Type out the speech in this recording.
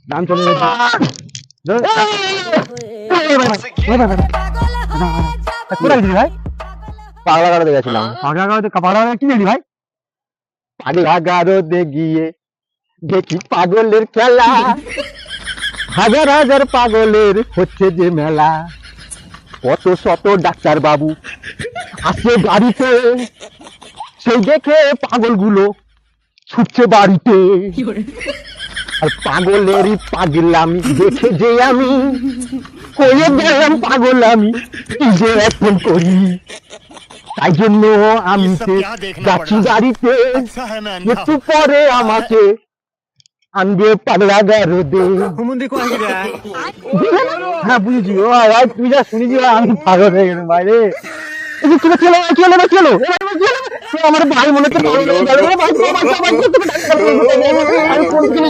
দাম চলে গেছে কোথায় গেছিলি ভাই? পাগলা গাড়োতে গেছিলাম। পাগলা কি দেখলি ভাই? পাগলা গাড়োতে গিয়ে দেখি পাগলের খেলা, হাজার হাজার পাগলের হচ্ছে যে মেলা। কত শত ডাক্তার বাবু আসে বাড়িতে, সেই দেখে পাগলগুলো ছুটছে বাড়িতে। আর পাগলেরই পাগলামি দেখে যে আমি কয়ে গেলাম পাগল আমি কি যে এখন করি। তাই জন্য আমি যাচ্ছি গাড়িতে, একটু পরে আমাকে আনবে পাগলা গারদে। হ্যাঁ বুঝেছি। ও ভাই তুই যা শুনেছি আমি পাগল হয়ে গেলাম ভাই রে। আমার ভাই মনে হচ্ছে পাগল হয়ে গেল। আমি ফোন কিনে